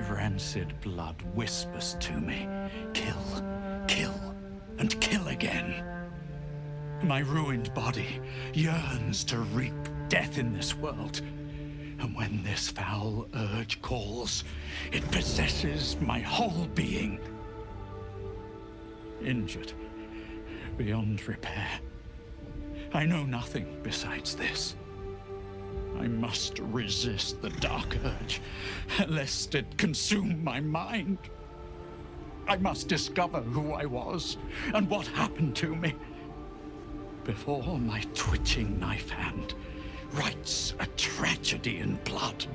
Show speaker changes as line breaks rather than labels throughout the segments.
My rancid blood whispers to me, kill, kill, and kill again. My ruined body yearns to reap death in this world. And when this foul urge calls, it possesses my whole being. Injured beyond repair. I know nothing besides this. I must resist the dark urge, lest it consume my mind. I must discover who I was and what happened to me before my twitching knife hand writes a tragedy in blood.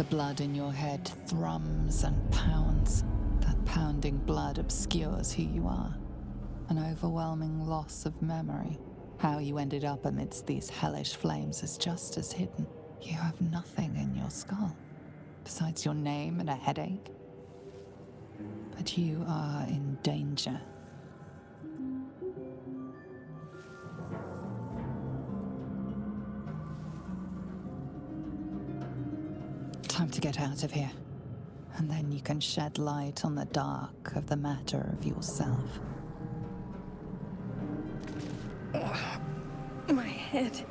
The blood in your head thrums and pounds. That pounding blood obscures who you are. An overwhelming loss of memory. How you ended up amidst these hellish flames is just as hidden. You have nothing in your skull, besides your name and a headache. But you are in danger. Time to get out of here. And then you can shed light on the dark of the matter of yourself.
My head.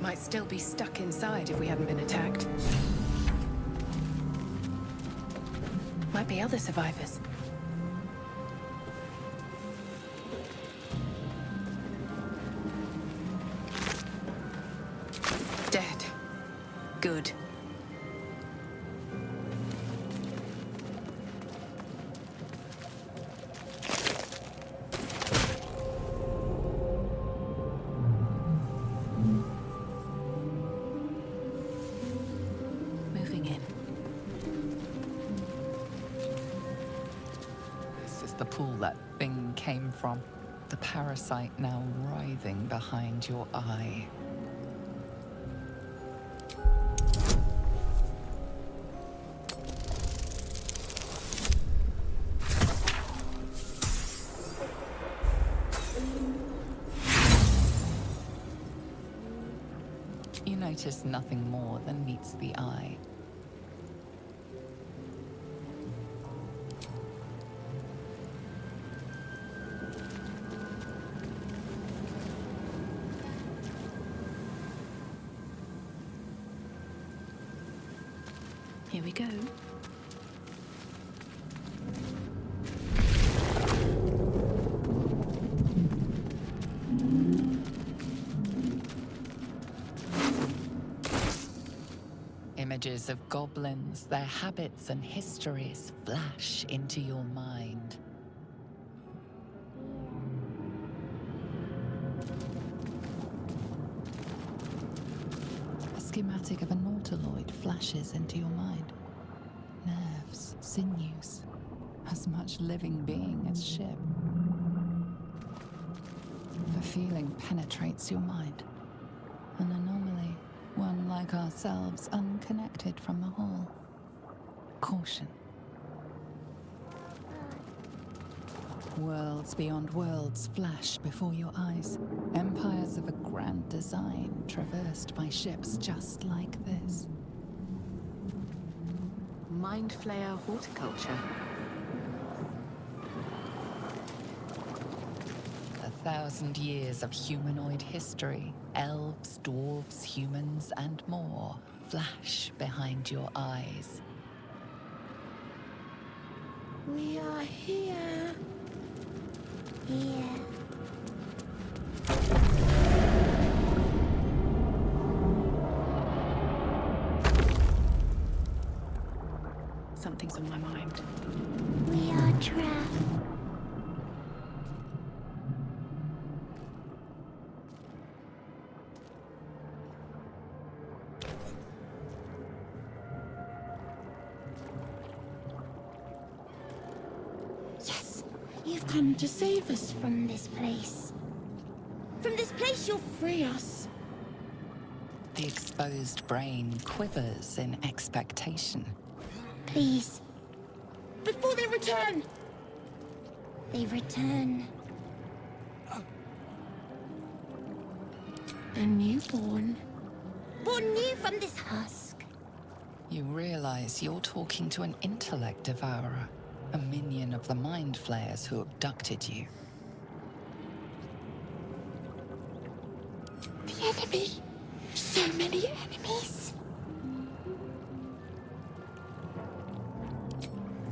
Might still be stuck inside if we hadn't been attacked. Might be other survivors. Dead. Good. Moving in.
This is the pool that thing came from. The parasite now writhing behind your eye. You notice nothing more than meets the eye.
Here we go.
Images of goblins, their habits and histories flash into your mind. A schematic of a nautiloid flashes into your mind. Nerves, sinews, as much living being as ship. A feeling penetrates your mind. An anomaly, one like ourselves, unconnected from the hall. Caution. Worlds beyond worlds flash before your eyes. Empires of a grand design traversed by ships just like this.
Mind flayer horticulture.
1,000 years of humanoid history, elves, dwarves, humans, and more flash behind your eyes.
We are here. Here.
Something's on my mind.
We are trapped. Yes, you've come to save us from this place. From this place, you'll free us.
The exposed brain quivers in expectation.
Please. Before they return. They return. A newborn. Born new from this husk.
You realize you're talking to an intellect devourer, a minion of the mind flayers who abducted you.
The enemy. So many enemies.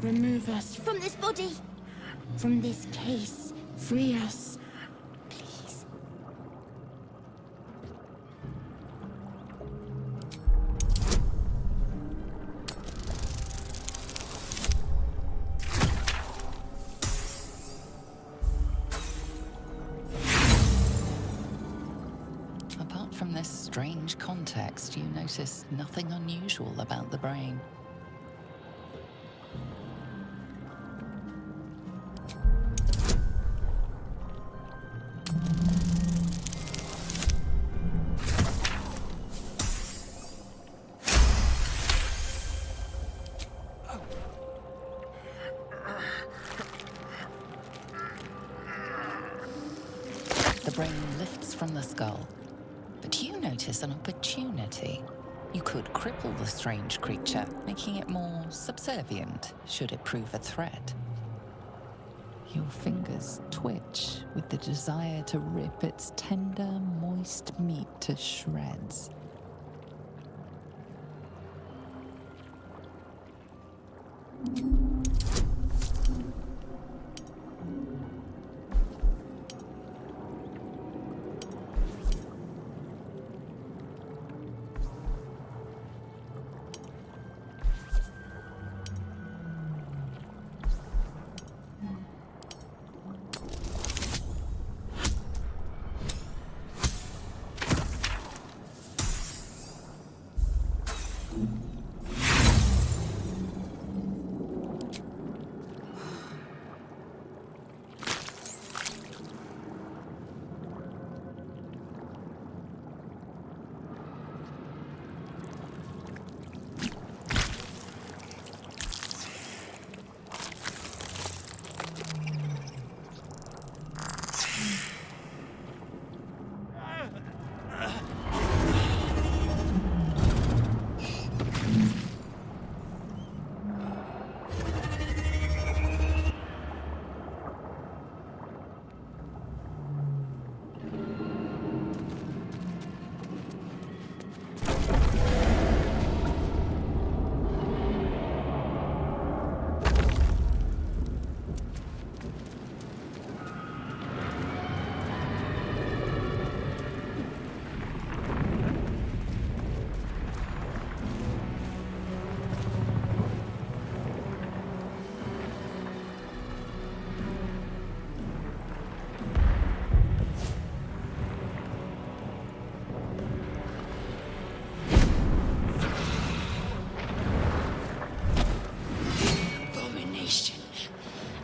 Remove us from this body. From this case. Free us. Please.
Apart from this strange context, you notice nothing unusual about the brain. The brain lifts from the skull, but you notice an opportunity. You could cripple the strange creature, making it more subservient should it prove a threat. Your fingers twitch with the desire to rip its tender, moist meat to shreds.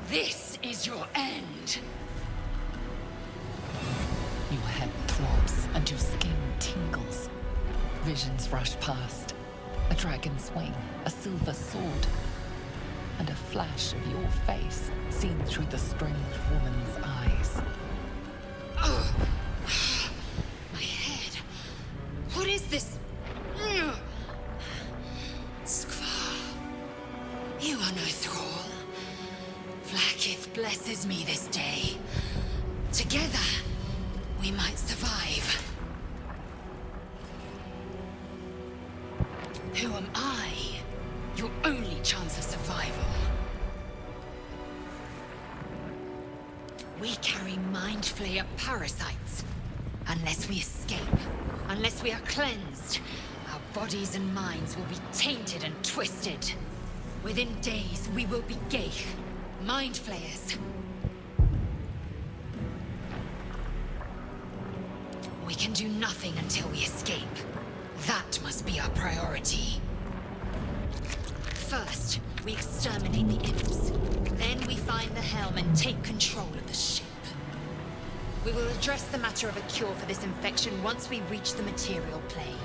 This is your end.
Your head throbs and your skin tingles. Visions rush past. A dragon's wing, a silver sword, and a flash of your face seen through the strange woman's eyes.
Ugh. My head. What is this? Skvar. You are no thrall. Vlaakith blesses me this day. Together, we might survive. Who am I? Your only chance of survival. We carry mind flayer parasites. Unless we escape, unless we are cleansed, our bodies and minds will be tainted and twisted. Within days, we will be Gale, mind flayers. We can do nothing until we escape. That must be our priority. First, we exterminate the imps. Then we find the helm and take control of the ship. We will address the matter of a cure for this infection once we reach the material plane.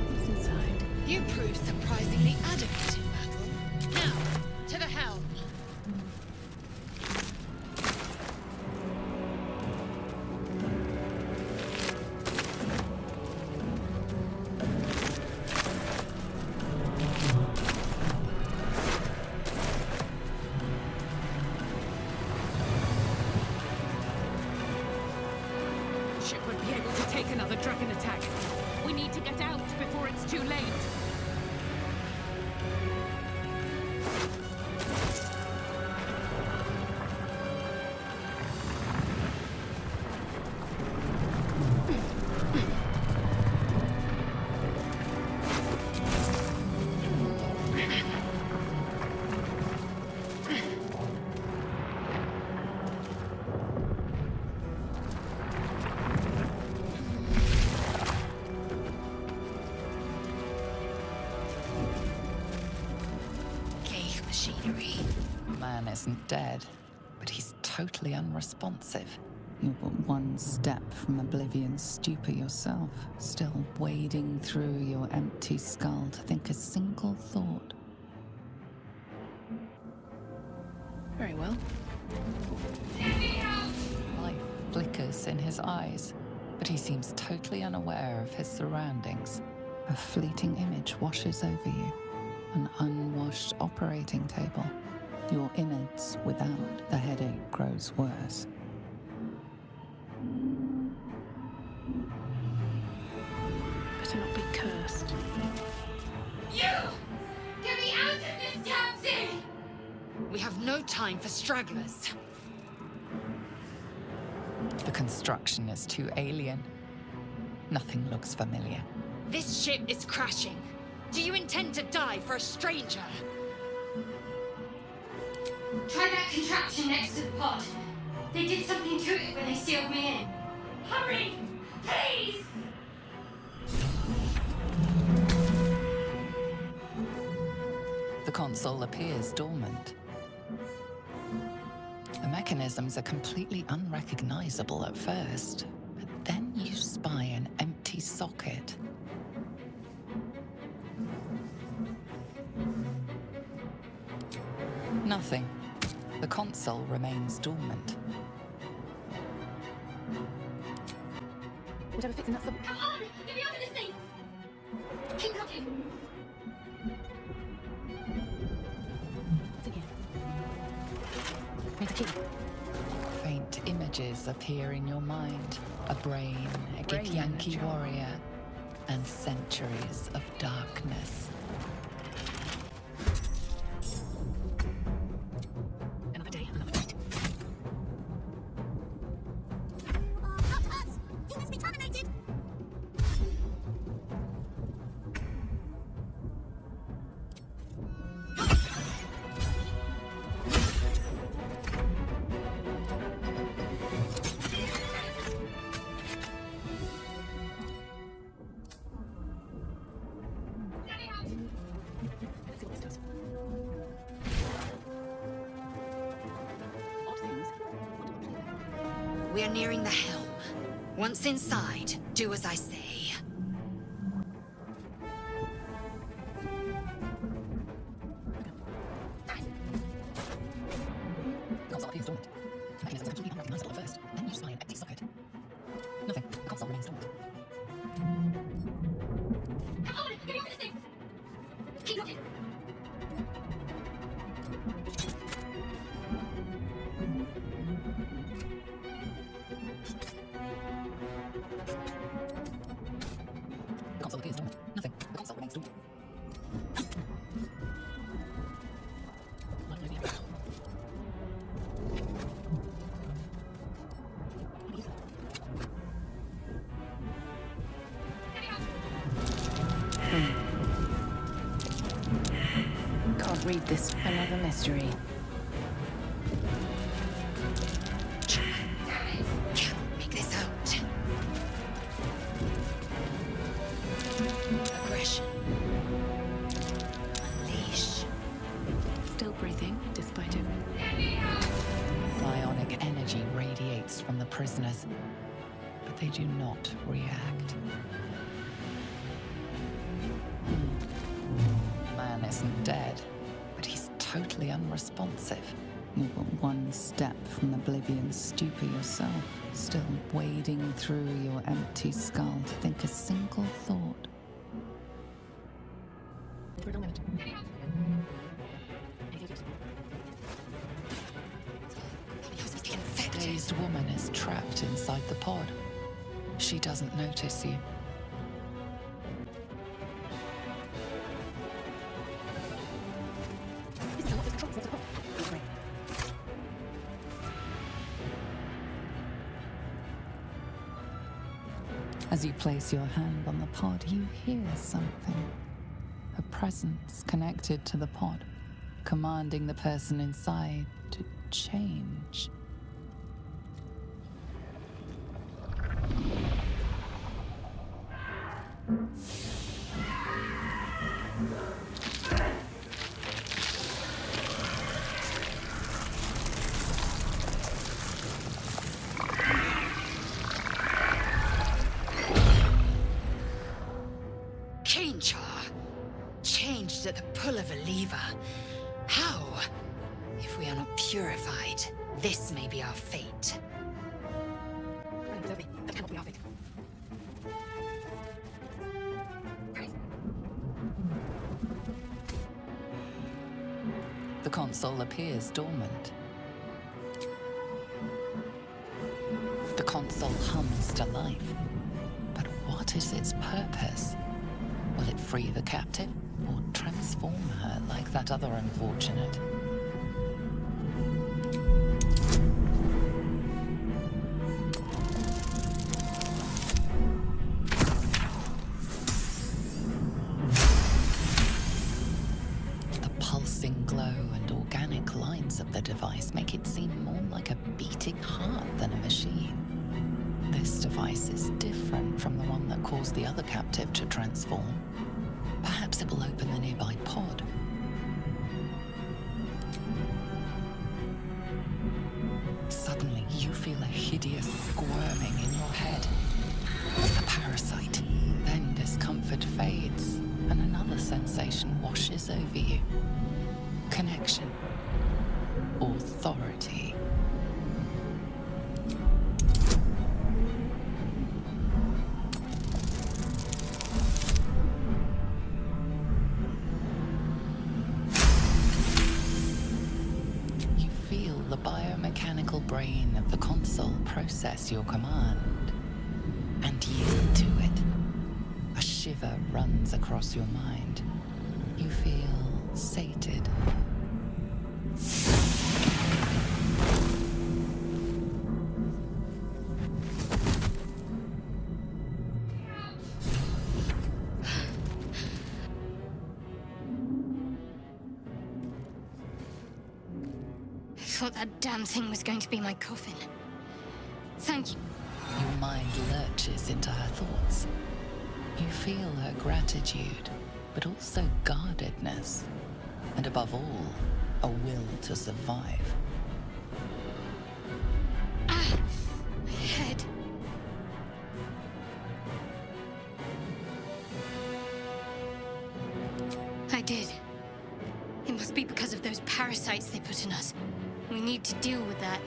What's inside?
You proved surprisingly adequate in battle. Now, to the helm.
Ship won't be able to take another dragon attack. We need to get out before it's too late.
Gale machinery.
Man isn't dead, but he's totally unresponsive. You're but one step from oblivion's stupor yourself, still wading through your empty skull to think a single thought.
Very well.
Life flickers in his eyes, but he seems totally unaware of his surroundings. A fleeting image washes over you. An unwashed operating table. Your innards without. The headache grows worse.
Better not be cursed.
You! Get me out of this damn thing! We have no time for stragglers.
The construction is too alien. Nothing looks familiar.
This ship is crashing. Do you intend to die for a stranger?
Try that contraption next to the pod. They did something to it when they sealed me in. Hurry! Please!
The console appears dormant. The mechanisms are completely unrecognizable at first, but then you spy an empty socket. Nothing. The console remains dormant.
Whatever fits in that sub.
Come on! Get me out of this thing! Keep looking!
What's in here? Need a key.
Faint images appear in your mind. A brain, a
Brain and a
Githyanki
jar.
warrior, and centuries of darkness.
Another day, another fight.
Help us! He must be terminated!
Let's see what this does. Odd things. What do I play there for?
We are nearing the helm. Once inside, do as I say.
The console appears dormant. The mechanisms are completely unrecognizable at first. Then you spy an empty socket. Nothing. The console remains dormant.
Come on! Get me out of this thing! Keep looking!
The console appears dormant. Nothing. The console remains dormant.
Life may be out. What is it? Can't read this. Another mystery.
Can't make this out. Aggression. Unleash.
Still breathing, despite everything.
Psionic energy prisoners, but they do not react. Man isn't dead, but he's totally unresponsive. You're but one step from Oblivion's stupor yourself, still wading through your empty skull to think a single thought. The dazed woman is trapped inside the pod. She doesn't notice you. As you place your hand on the pod, you hear something. A presence connected to the pod, commanding the person inside to change.
Changed at the pull of a lever. How? If we are not purified, this may be our fate.
That cannot be our fate.
The console appears dormant. The console hums to life. But what is its purpose? Will it free the captive, or transform her like that other unfortunate? The pulsing glow and organic lines of the device make it seem more like a beating heart than a machine. This device is different from the one that caused the other captive to transform. Perhaps it will open the nearby pod. Suddenly, you feel a hideous squirming in your head. A parasite. Then discomfort fades, and another sensation washes over you. Connection. Authority. Biomechanical brain of the console process your command and yield to it. A shiver runs across your mind. You feel sated.
I thought that damn thing was going to be my coffin. Thank you.
Your mind lurches into her thoughts. You feel her gratitude, but also guardedness. And above all, a will to survive.
Ah! My head. I did. It must be because of those parasites they put in us. We need to deal with that.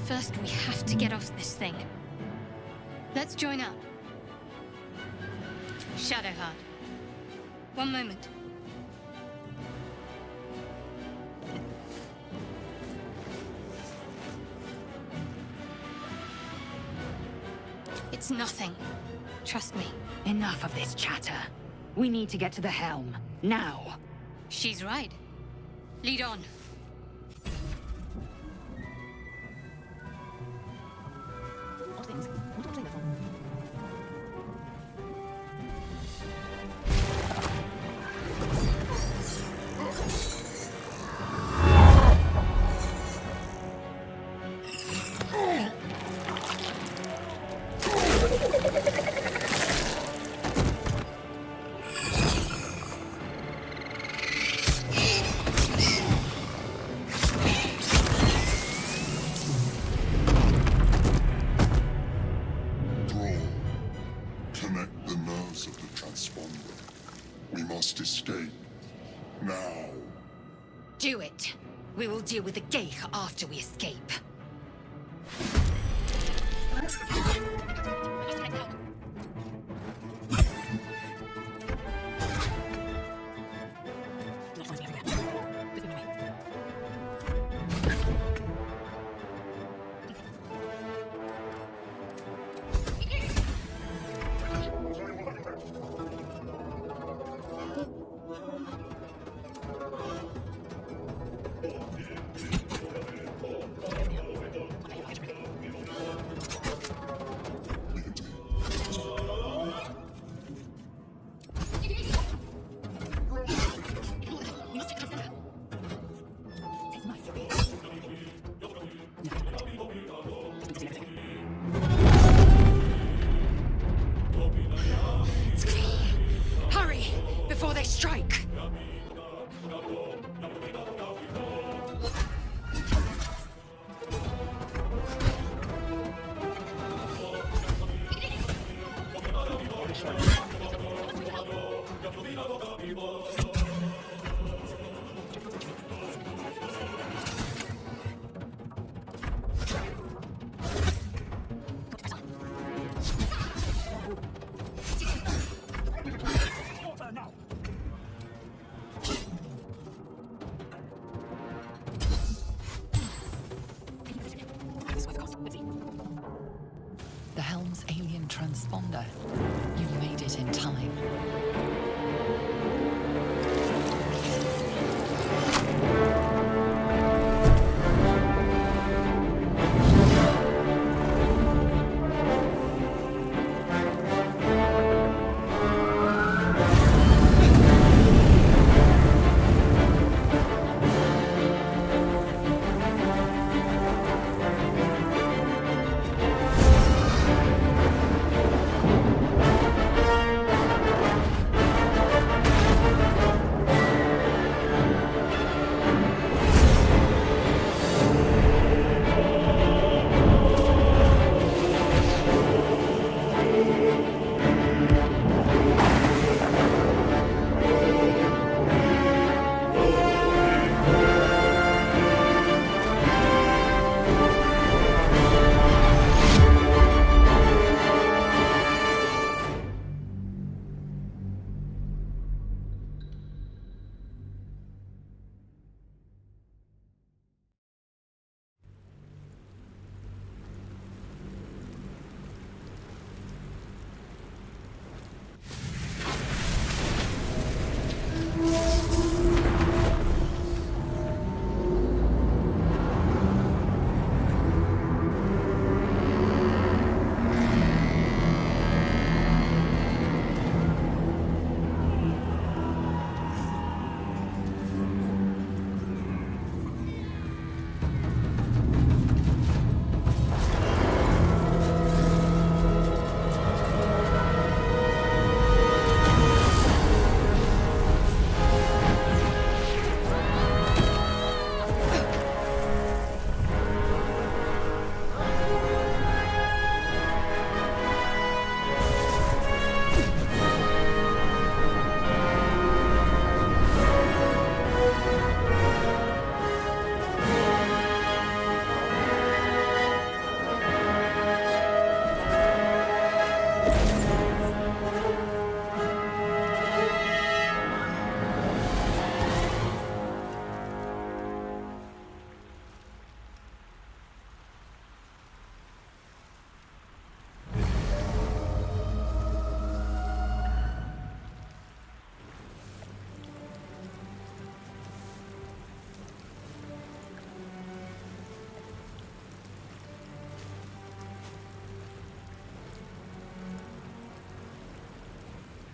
First, we have to get off this thing. Let's join up. Shadowheart. One moment. It's nothing. Trust me.
Enough of this chatter. We need to get to the helm. Now.
She's right. Lead on.
Now.
Do it. We will deal with the Gale after we escape. Hurry, before they strike!
The helm's alien transponder. You made it in time.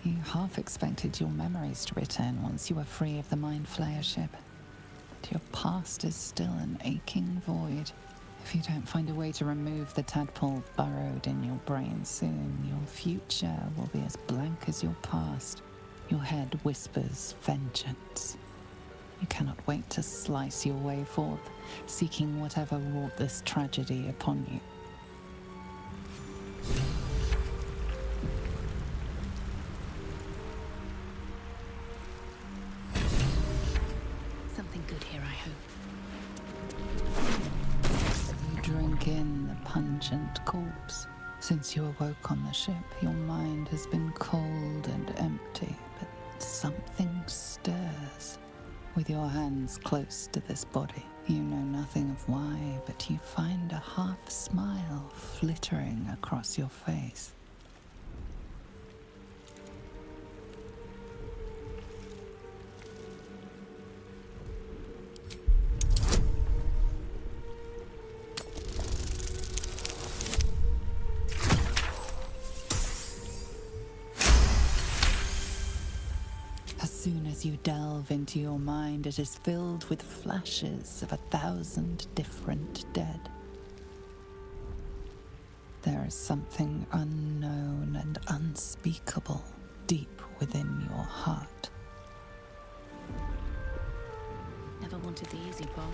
You half expected your memories to return once you were free of the Mind Flayer ship. But your past is still an aching void. If you don't find a way to remove the tadpole burrowed in your brain soon, your future will be as blank as your past. Your head whispers vengeance. You cannot wait to slice your way forth, seeking whatever wrought this tragedy upon you.
something good here, I hope.
You drink in the pungent corpse. Since you awoke on the ship, your mind has been cold and empty, but something stirs. With your hands close to this body, you know nothing of why, but you find a half smile flittering across your face. As soon as you delve into your mind, it is filled with flashes of 1,000 different dead. There is something unknown and unspeakable deep within your heart.
Never wanted the easy path.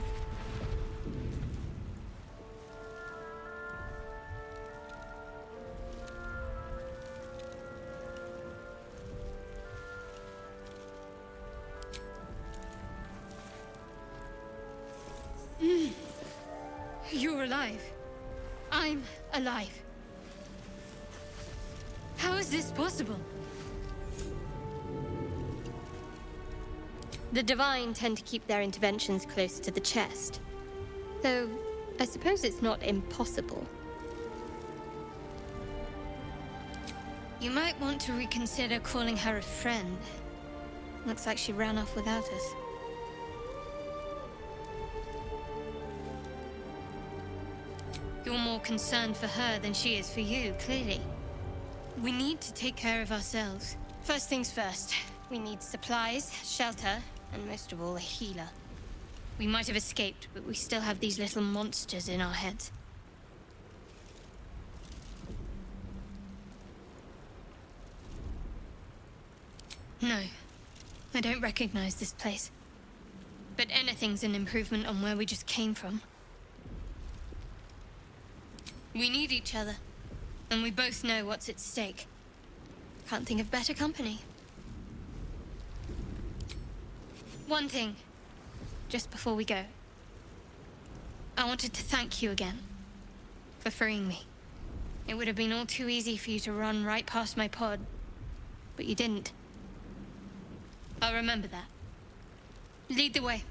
You're alive. I'm alive. How is this possible? The Divine tend to keep their interventions close to the chest. Though, I suppose it's not impossible. You might want to reconsider calling her a friend. Looks like she ran off without us. You're more concerned for her than she is for you, clearly. We need to take care of ourselves. First things first, we need supplies, shelter, and most of all, a healer. We might have escaped, but we still have these little monsters in our heads. No, I don't recognize this place. But anything's an improvement on where we just came from. We need each other, and we both know what's at stake. Can't think of better company. One thing, just before we go. I wanted to thank you again for freeing me. It would have been all too easy for you to run right past my pod, but you didn't. I'll remember that. Lead the way.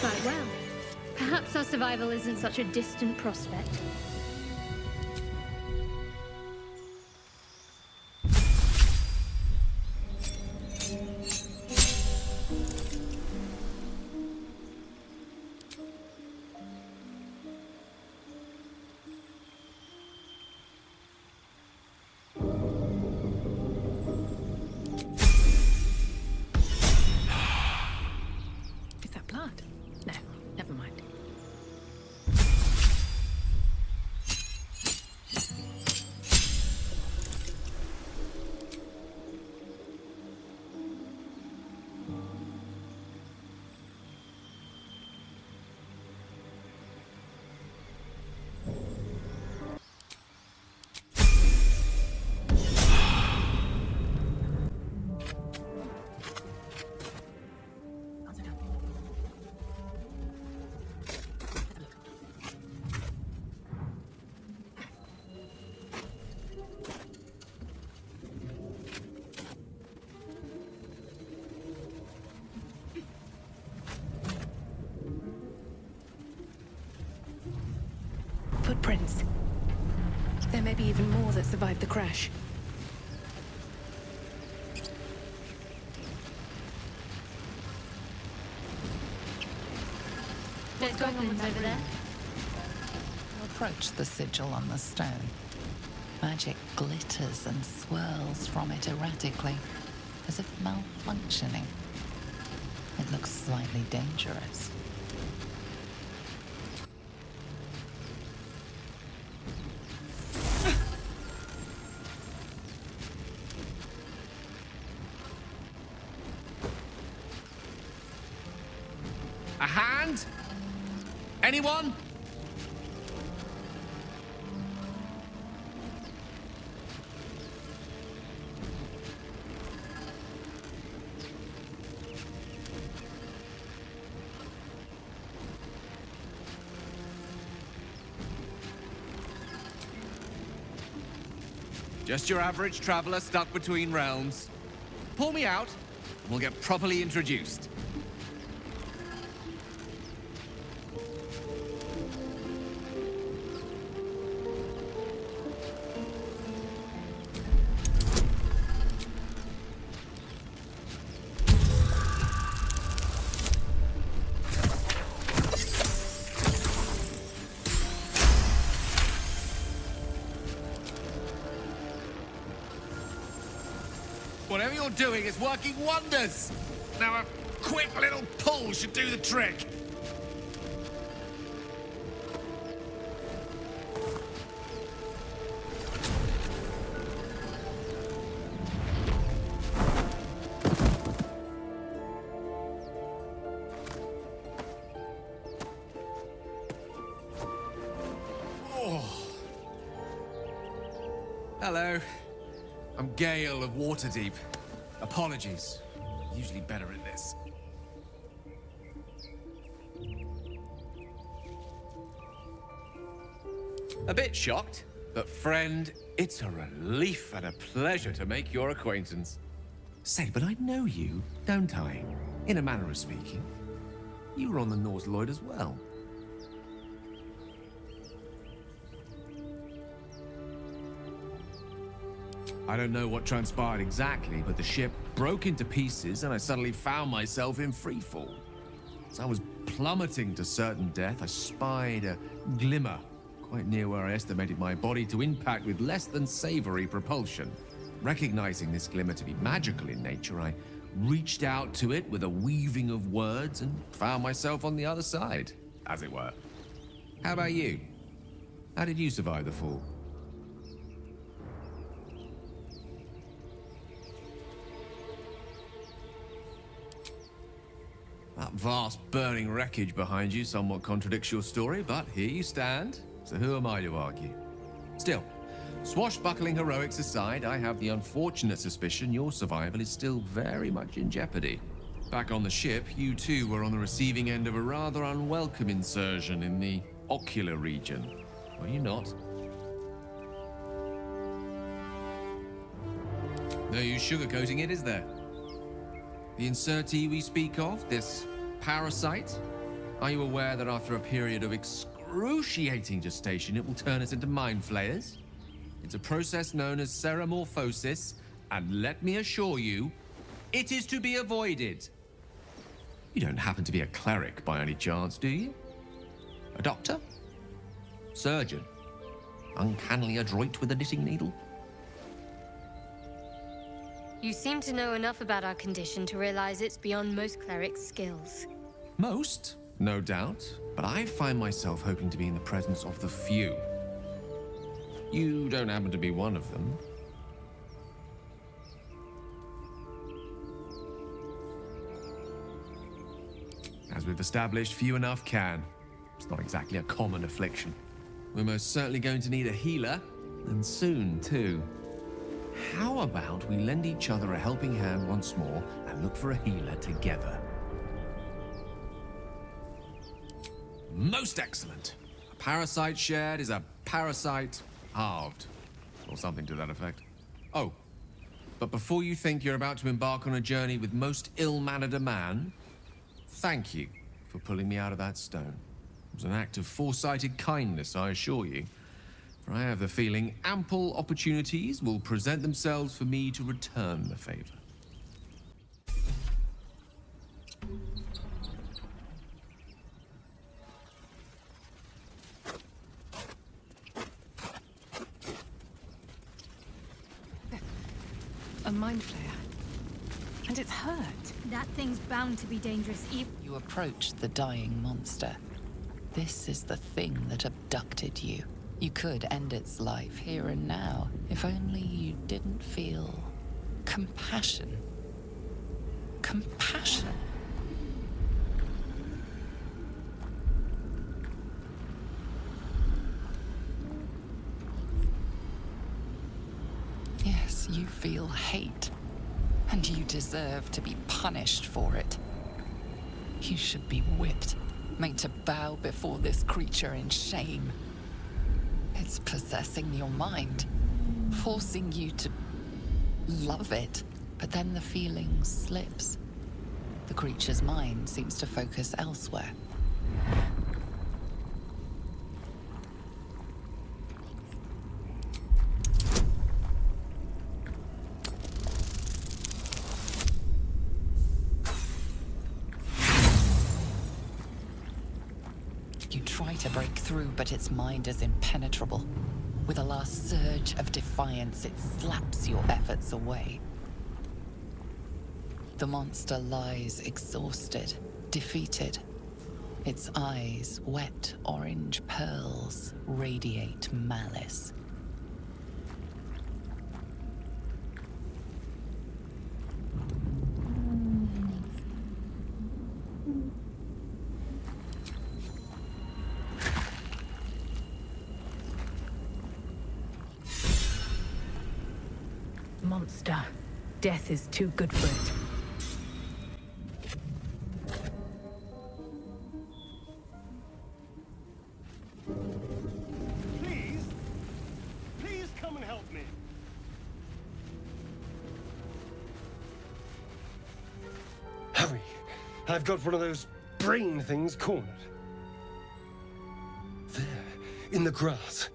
Quite well. Perhaps our survival isn't such a distant prospect.
Is that blood? No, never mind. footprints. There may be even more that survived the crash.
What's going on over there?
Approach the sigil on the stone. Magic glitters and swirls from it erratically, as if malfunctioning. It looks slightly dangerous.
A hand? Anyone? Just your average traveler stuck between realms. Pull me out, and we'll get properly introduced. Whatever you're doing is working wonders! Now a quick little pull should do the trick. Oh. Hello. I'm Gale of Waterdeep. Apologies. Usually better at this. A bit shocked, but friend, it's a relief and a pleasure to make your acquaintance. Say, but I know you, don't I? In a manner of speaking. You were on the Norse Lloyd as well. I don't know what transpired exactly, but the ship broke into pieces and I suddenly found myself in freefall. As I was plummeting to certain death, I spied a glimmer quite near where I estimated my body to impact with less than savory propulsion. Recognizing this glimmer to be magical in nature, I reached out to it with a weaving of words and found myself on the other side, as it were. How about you? How did you survive the fall? That vast burning wreckage behind you somewhat contradicts your story, but here you stand, so who am I to argue? Still, swashbuckling heroics aside, I have the unfortunate suspicion your survival is still very much in jeopardy. Back on the ship, you too were on the receiving end of a rather unwelcome insertion in the ocular region, were you not? No use sugarcoating it, is there? The insertee we speak of, this parasite, are you aware that after a period of excruciating gestation, it will turn us into mind flayers? It's a process known as seromorphosis, and let me assure you, it is to be avoided. You don't happen to be a cleric by any chance, do you? A doctor? Surgeon? Uncannily adroit with a knitting needle?
You seem to know enough about our condition to realize it's beyond most clerics' skills.
Most, no doubt, but I find myself hoping to be in the presence of the few. You don't happen to be one of them. As we've established, few enough can. It's not exactly a common affliction. We're most certainly going to need a healer, and soon, too. How about we lend each other a helping hand once more and look for a healer together? Most excellent. A parasite shared is a parasite halved, or something to that effect. Oh, but before you think you're about to embark on a journey with most ill-mannered a man, thank you for pulling me out of that stone. It was an act of foresighted kindness, I assure you. for I have the feeling ample opportunities will present themselves for me to return the favor.
A mind flayer. And it's hurt.
That thing's bound to be dangerous even.
You approach the dying monster. This is the thing that abducted you. You could end its life here and now, if only you didn't feel compassion. Compassion. Yes, you feel hate, and you deserve to be punished for it. You should be whipped, made to bow before this creature in shame. It's possessing your mind, forcing you to love it, but then the feeling slips. The creature's mind seems to focus elsewhere. You try to break through, but its mind is impenetrable. With a last surge of defiance, it slaps your efforts away. The monster lies exhausted, defeated. Its eyes, wet orange pearls, radiate malice.
Monster. Death is too good for it.
Please come and help me. Hurry. I've got one of those brain things cornered. There, in the grass.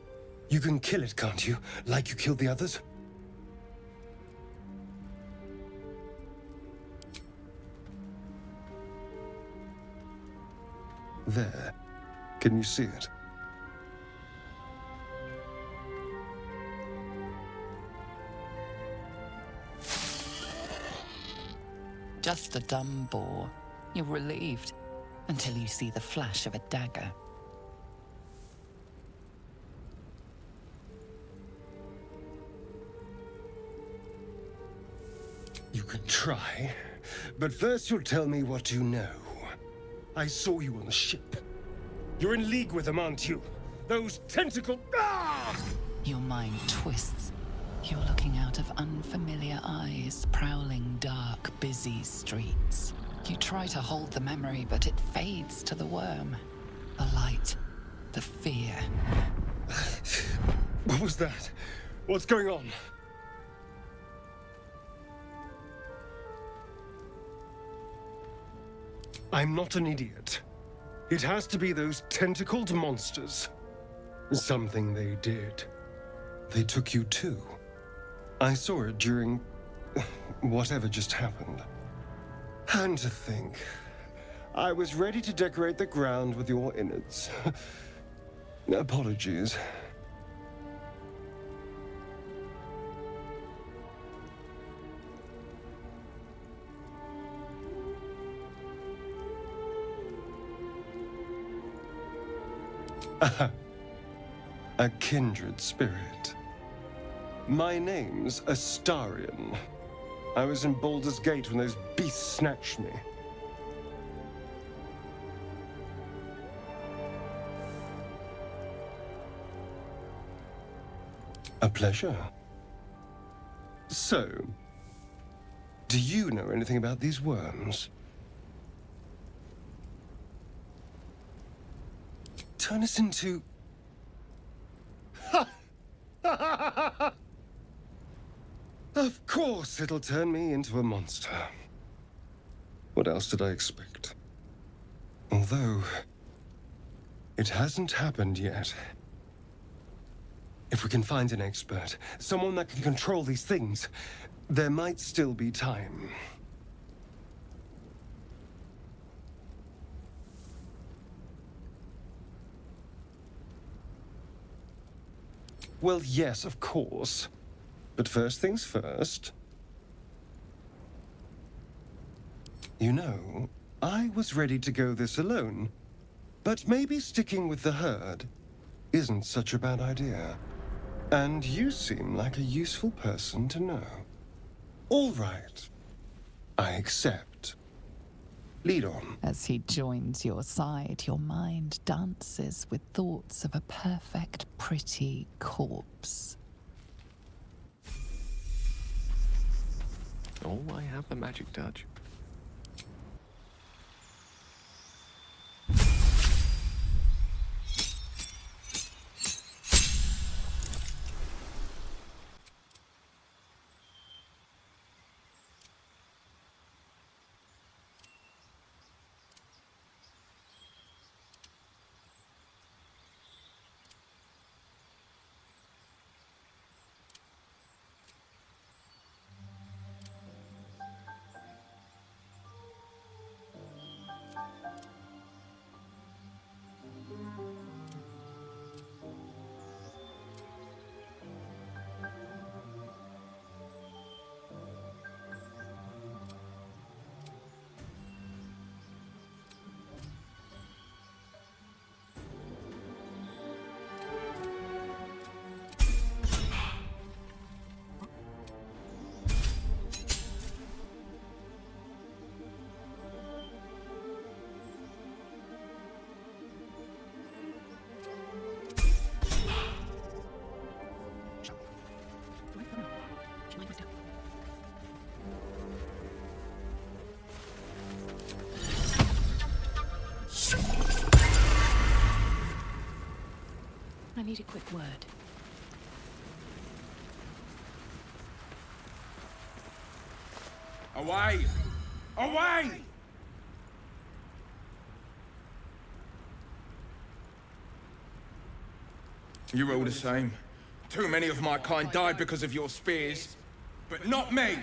You can kill it, can't you? Like you killed the others? There. Can you see it?
Just a dumb boar. You're relieved, until you see the flash of a dagger.
You can try, but first you'll tell me what you know. I saw you on the ship. You're in league with them, aren't you? Those tentacle... Ah!
Your mind twists. You're looking out of unfamiliar eyes, prowling dark, busy streets. You try to hold the memory, but it fades to the worm. The light, the fear.
What was that? What's going on? I'm not an idiot. It has to be those tentacled monsters. Something they did. They took you too. I saw it during whatever just happened. And to think, I was ready to decorate the ground with your innards. Apologies. A kindred spirit. My name's Astarion. I was in Baldur's Gate when those beasts snatched me. A pleasure. So, do you know anything about these worms? Turn us into... Of course it'll turn me into a monster. What else did I expect? Although, it hasn't happened yet. If we can find an expert, someone that can control these things, there might still be time. Well, yes, of course. But first things first. You know, I was ready to go this alone. But maybe sticking with the herd isn't such a bad idea. And you seem like a useful person to know. All right. I accept. Lead on.
As he joins your side, your mind dances with thoughts of a perfect, pretty corpse.
Oh, I have the magic touch.
I need a quick word.
Away! Away! You're all the same. Too many of my kind died because of your spears, but not me!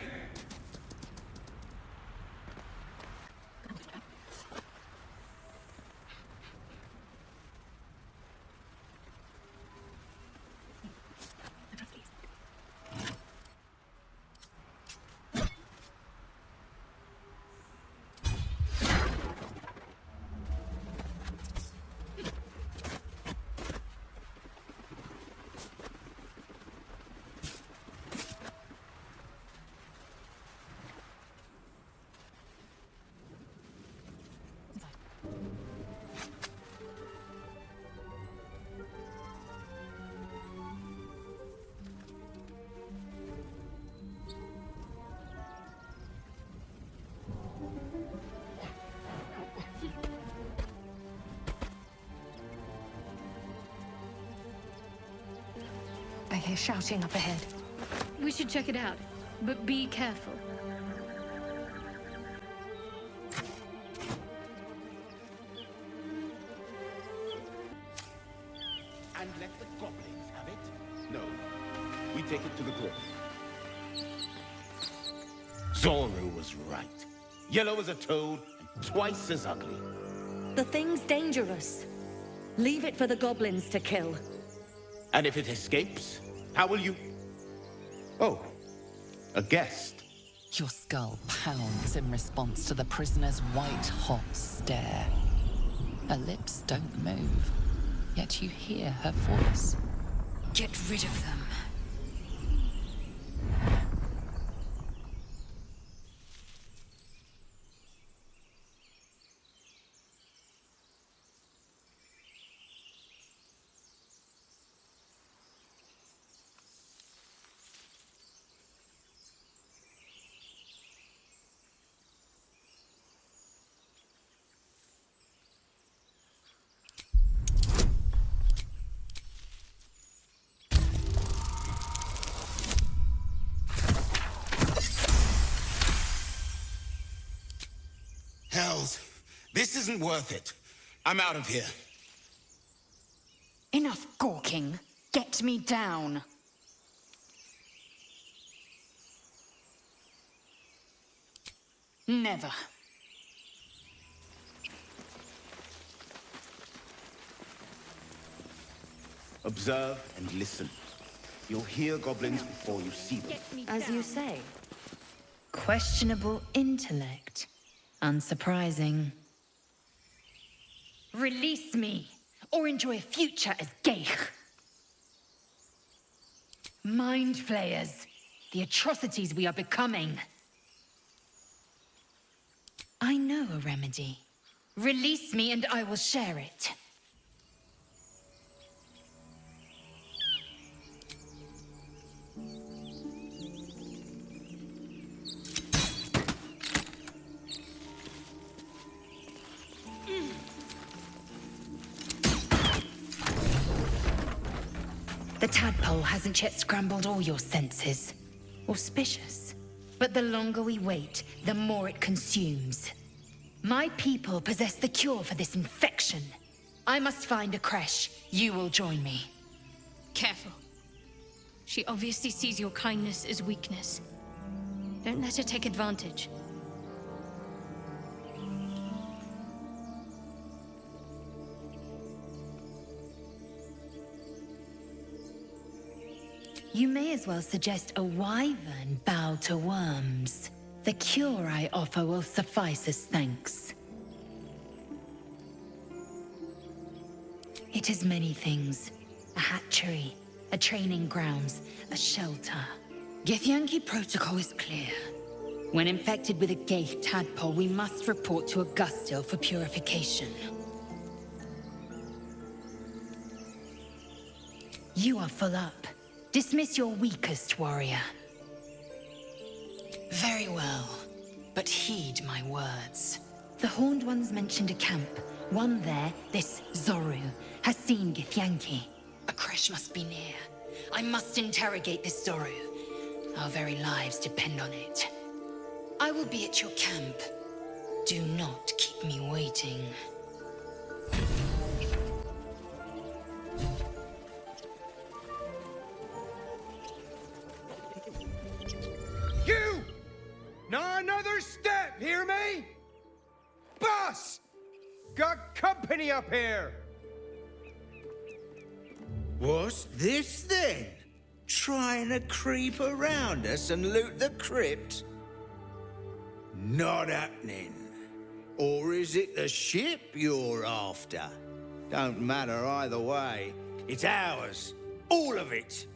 I hear shouting up ahead.
We should check it out, but be careful.
And let the goblins have it? No. We take it to the cliff. Zoru was right. Yellow as a toad, and twice as ugly.
The thing's dangerous. Leave it for the goblins to kill.
And if it escapes, how will you... Oh, a guest.
Your skull pounds in response to the prisoner's white-hot stare. Her lips don't move, yet you hear her voice.
Get rid of them.
Hells, this isn't worth it. I'm out of here.
Enough gawking. Get me down. Never.
Observe and listen. You'll hear goblins before you see them.
As you say. Questionable intellect. Unsurprising. Release me, or enjoy a future as Gale. Mind flayers. The atrocities we are becoming. I know a remedy. Release me and I will share it. The tadpole hasn't yet scrambled all your senses. Auspicious. But the longer we wait, the more it consumes. My people possess the cure for this infection. I must find a creche. You will join me.
Careful. She obviously sees your kindness as weakness. Don't let her take advantage.
You may as well suggest a wyvern bow to worms. The cure I offer will suffice as thanks. It is many things. A hatchery, a training grounds, a shelter. Githyanki protocol is clear. When infected with a Gaith tadpole, we must report to Augustil for purification. You are full up. Dismiss your weakest warrior. Very well, but heed my words. The Horned Ones mentioned a camp. One there, this Zoru, has seen Githyanki. A creche must be near. I must interrogate this Zoru. Our very lives depend on it. I will be at your camp. Do not keep me waiting.
You! Not another step, hear me? Boss! Got company up here!
What's this then? Trying to creep around us and loot the crypt? Not happening. Or is it the ship you're after? Don't matter either way. It's ours. All of it.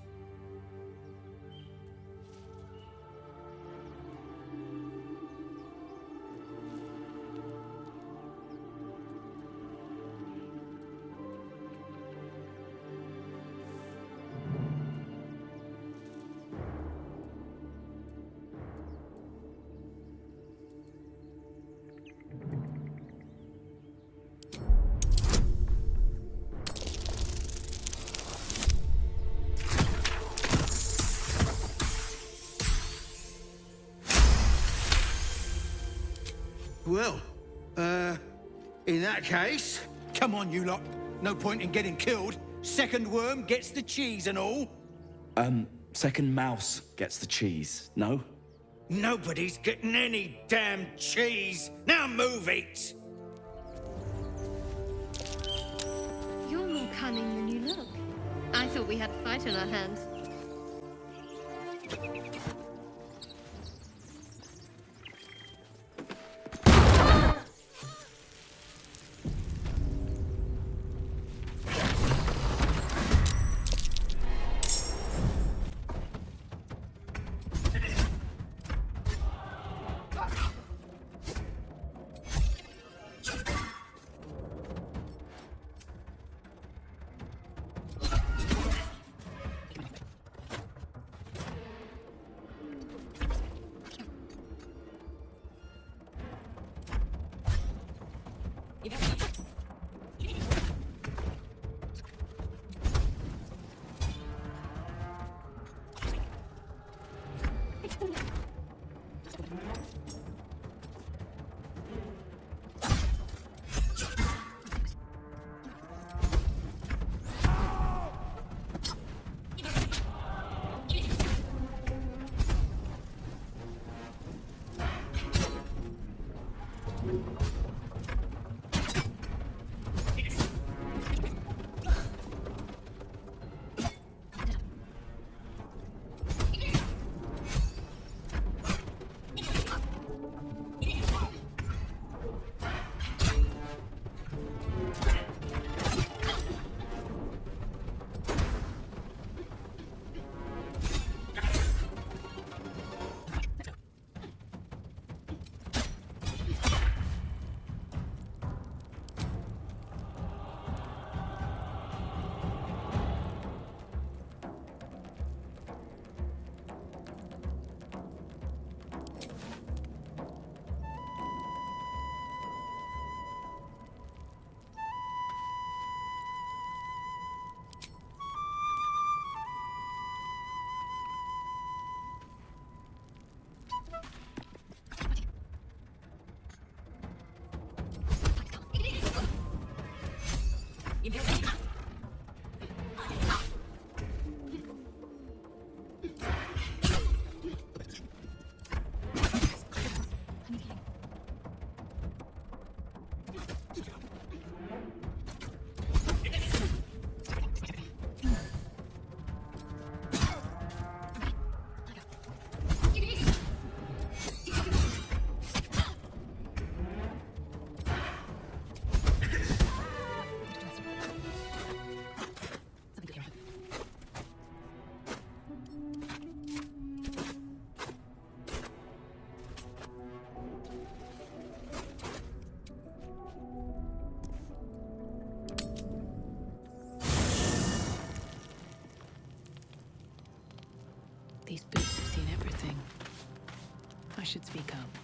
Well, in that case, come on, you lot. No point in getting killed. Second worm gets the cheese and all.
Second mouse gets the cheese, no?
Nobody's getting any damn cheese. Now move it!
You're more cunning than you look. I thought we had a fight on our hands.
These boots have seen everything. I should speak up.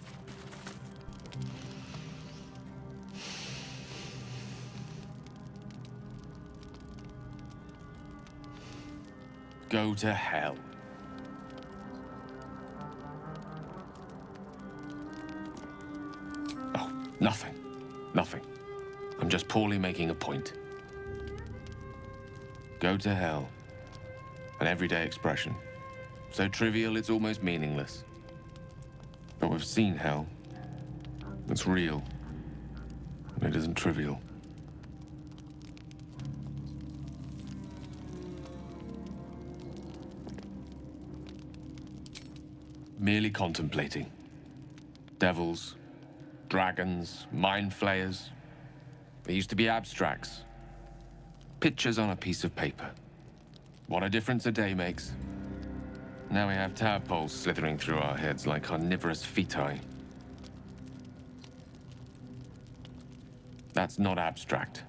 Go to hell. Oh, nothing. Nothing. I'm just poorly making a point. Go to hell. An everyday expression. So trivial it's almost meaningless. But we've seen hell. It's real. And it isn't trivial. Merely contemplating. Devils, dragons, mind flayers. They used to be abstracts. Pictures on a piece of paper. What a difference a day makes. Now we have tadpoles slithering through our heads like carnivorous feti. That's not abstract.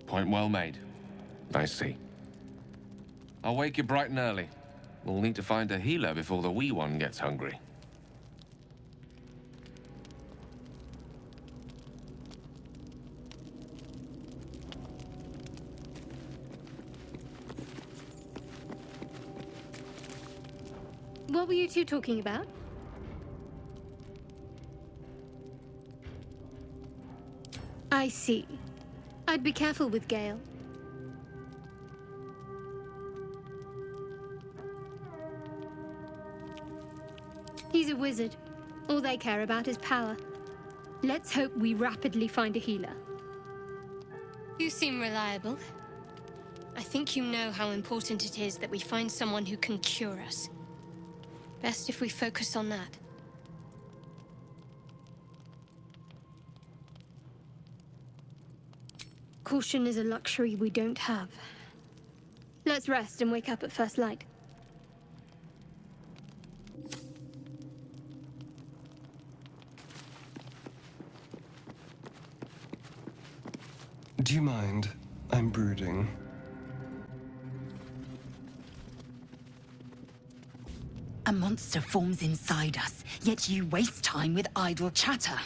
Point well made. I see. I'll wake you bright and early. We'll need to find a healer before the wee one gets hungry.
What were you two talking about? I see. I'd be careful with Gale. He's a wizard. All they care about is power. Let's hope we rapidly find a healer. You seem reliable. I think you know how important it is that we find someone who can cure us. Best if we focus on that. Caution is a luxury we don't have. Let's rest and wake up at first light.
Do you mind? I'm brooding.
A monster forms inside us, yet you waste time with idle chatter.